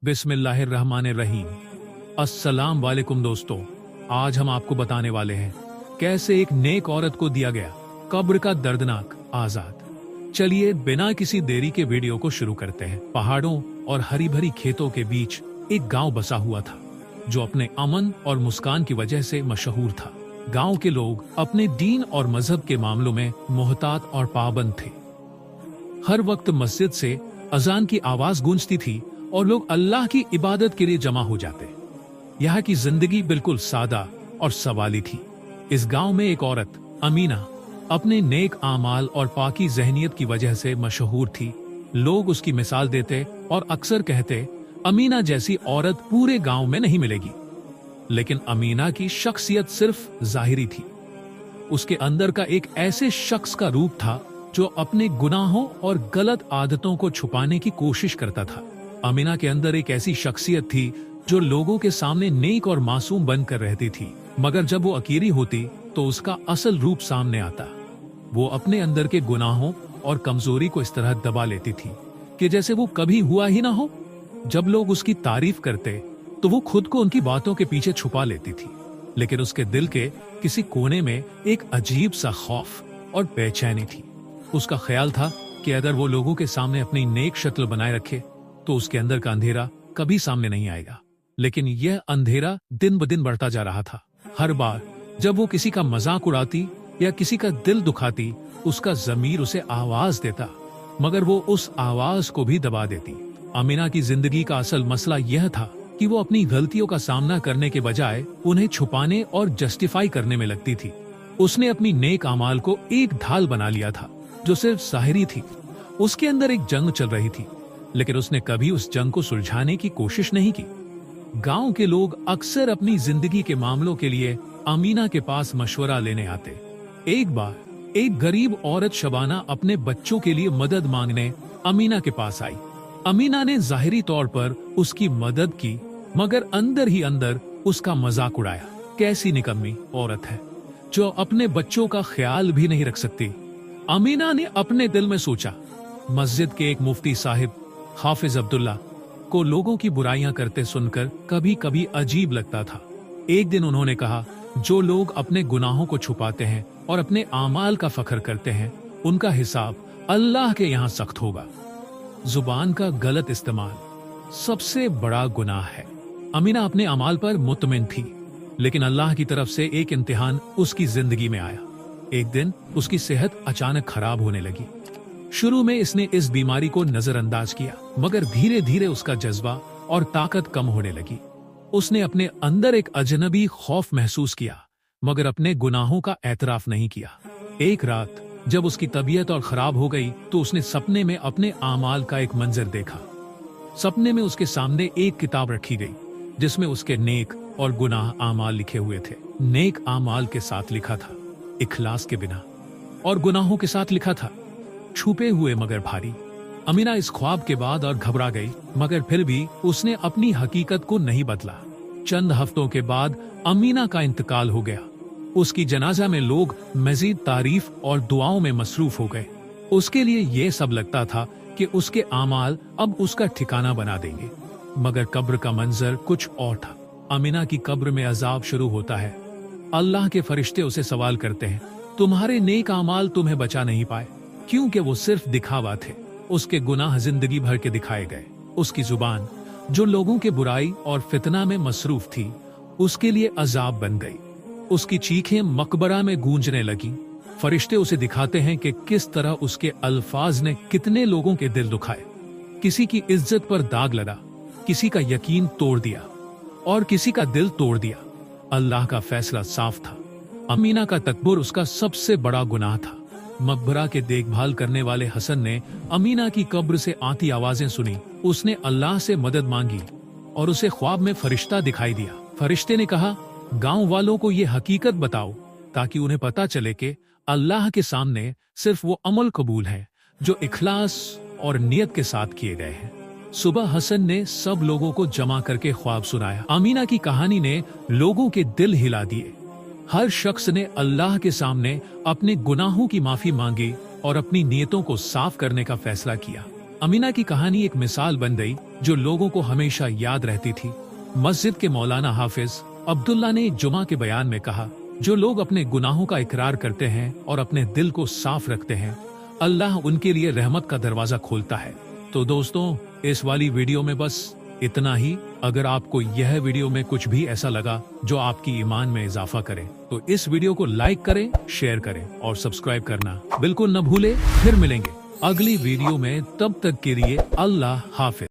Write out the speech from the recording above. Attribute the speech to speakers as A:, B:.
A: बिस्मिल्लाहिर्रहमानिर्रहीम। अस्सलाम वालेकुम दोस्तों, आज हम आपको बताने वाले हैं कैसे एक नेक औरत को दिया गया कब्र का दर्दनाक आजाद। चलिए बिना किसी देरी के वीडियो को शुरू करते हैं। पहाड़ों और हरी भरी खेतों के बीच एक गांव बसा हुआ था जो अपने अमन और मुस्कान की वजह से मशहूर था। गांव के लोग अपने दीन और मजहब के मामलों में मोहतात और पाबंद थे। हर वक्त मस्जिद से अजान की आवाज गूंजती थी और लोग अल्लाह की इबादत के लिए जमा हो जाते। यहाँ की जिंदगी बिल्कुल सादा और सवाली थी। इस गांव में एक औरत अमीना अपने नेक आमाल और पाकी जहनियत की वजह से मशहूर थी। लोग उसकी मिसाल देते और अक्सर कहते, अमीना जैसी औरत पूरे गांव में नहीं मिलेगी। लेकिन अमीना की शख्सियत सिर्फ जाहिरी थी। उसके अंदर का एक ऐसे शख्स का रूप था जो अपने गुनाहों और गलत आदतों को छुपाने की कोशिश करता था। अमीना के अंदर एक ऐसी शख्सियत थी जो लोगों के सामने नेक और मासूम बनकर रहती थी, मगर जब वो अकेली होती तो उसका असल रूप सामने आता। वो अपने अंदर के गुनाहों और कमजोरी को इस तरह दबा लेती थी कि जैसे वो कभी हुआ ही ना हो। जब लोग उसकी तारीफ करते तो वो खुद को उनकी बातों के पीछे छुपा लेती थी, लेकिन उसके दिल के किसी कोने में एक अजीब सा खौफ और बेचैनी थी। उसका ख्याल था कि अगर वो लोगों के सामने अपनी नेक शक्ल बनाए रखे तो उसके अंदर का अंधेरा कभी सामने नहीं आएगा। लेकिन यह अंधेरा दिन ब दिन बढ़ता जा रहा था। हर बार जब वो किसी का मजाक उड़ाती या किसी का दिल दुखाती, उसका ज़मीर उसे आवाज देता, मगर वो उस आवाज को भी दबा देती। अमीना की जिंदगी का असल मसला यह था कि वो अपनी गलतियों का सामना करने के बजाय उन्हें छुपाने और जस्टिफाई करने में लगती थी। उसने अपनी नेक आमाल को एक ढाल बना लिया था जो सिर्फ जाहिरी थी। उसके अंदर एक जंग चल रही थी, लेकिन उसने कभी उस जंग को सुलझाने की कोशिश नहीं की। गांव के लोग अक्सर अपनी जिंदगी के मामलों के लिए अमीना के पास मशवरा लेने आते। एक बार एक गरीब औरत शबाना अपने बच्चों के लिए मदद मांगने अमीना के पास आई। अमीना ने जाहिरी तौर पर उसकी मदद की, मगर अंदर ही अंदर उसका मजाक उड़ाया। कैसी निकम्मी औरत है जो अपने बच्चों का ख्याल भी नहीं रख सकती। अमीना ने अपने दिल में सोचा, मस्जिद के एक मुफ्ती साहिब हाफिज अब्दुल्ला को लोगों की बुराइयां करते सुनकर कभी कभी अजीब लगता था। एक दिन उन्होंने कहा, जो लोग अपने गुनाहों को छुपाते हैं और अपने आमाल का फख्र करते हैं, उनका हिसाब अल्लाह के यहाँ सख्त होगा। जुबान का गलत इस्तेमाल सबसे बड़ा गुनाह है। अमीना अपने अमाल पर मुतमिन थी, लेकिन अल्लाह की तरफ से एक इम्तिहान उसकी जिंदगी में आया। एक दिन उसकी सेहत अचानक खराब होने लगी। शुरू में इसने इस बीमारी को नजरअंदाज किया, मगर धीरे धीरे उसका जज्बा और ताकत कम होने लगी। उसने अपने अंदर एक अजनबी खौफ महसूस किया, मगर अपने गुनाहों का एतराफ नहीं किया। एक रात जब उसकी तबीयत और खराब हो गई तो उसने सपने में अपने आमाल का एक मंजर देखा। सपने में उसके सामने एक किताब रखी गई जिसमें उसके नेक और गुनाह आमाल लिखे हुए थे। नेक आमाल के साथ लिखा था इखलास के बिना, और गुनाहों के साथ लिखा था छुपे हुए मगर भारी। अमीना इस ख्वाब के बाद और घबरा गई, मगर फिर भी उसने अपनी हकीकत को नहीं बदला। चंद हफ्तों के बाद अमीना का इंतकाल हो गया। उसकी जनाजा में लोग मजीद तारीफ और दुआओं में मसरूफ हो गए। उसके लिए यह सब लगता था कि उसके आमाल अब उसका ठिकाना बना देंगे, मगर कब्र का मंजर कुछ और था। अमीना की कब्र में अजाब शुरू होता है। अल्लाह के फरिश्ते उसे सवाल करते हैं, तुम्हारे नेक आमाल तुम्हें बचा नहीं पाए, क्योंकि वो सिर्फ दिखावा थे। उसके गुनाह जिंदगी भर के दिखाए गए। उसकी जुबान जो लोगों के बुराई और फितना में मसरूफ थी, उसके लिए अजाब बन गई। उसकी चीखें मकबरा में गूंजने लगी। फरिश्ते उसे दिखाते हैं कि किस तरह उसके अल्फाज ने कितने लोगों के दिल दुखाए। किसी की इज्जत पर दाग लगा, किसी का यकीन तोड़ दिया और किसी का दिल तोड़ दिया। अल्लाह का फैसला साफ था। अमीना का तकब्बुर उसका सबसे बड़ा गुनाह था। मकबरा के देखभाल करने वाले हसन ने अमीना की कब्र से आती आवाजें सुनी। उसने अल्लाह से मदद मांगी और उसे ख्वाब में फरिश्ता दिखाई दिया। फरिश्ते ने कहा, गांव वालों को ये हकीकत बताओ ताकि उन्हें पता चले कि अल्लाह के सामने सिर्फ वो अमल कबूल है जो इखलास और नियत के साथ किए गए हैं। सुबह हसन ने सब लोगों को जमा करके ख्वाब सुनाया। अमीना की कहानी ने लोगों के दिल हिला दिए। हर शख्स ने अल्लाह के सामने अपने गुनाहों की माफी मांगी और अपनी नियतों को साफ करने का फैसला किया। अमीना की कहानी एक मिसाल बन गई जो लोगों को हमेशा याद रहती थी। मस्जिद के मौलाना हाफिज अब्दुल्ला ने जुमा के बयान में कहा, जो लोग अपने गुनाहों का इकरार करते हैं और अपने दिल को साफ रखते हैं, अल्लाह उनके लिए रहमत का दरवाजा खोलता है। तो दोस्तों, इस वाली वीडियो में बस इतना ही। अगर आपको यह वीडियो में कुछ भी ऐसा लगा जो आपकी ईमान में इजाफा करे, तो इस वीडियो को लाइक करें, शेयर करें और सब्सक्राइब करना बिल्कुल न भूले। फिर मिलेंगे अगली वीडियो में, तब तक के लिए अल्लाह हाफिज।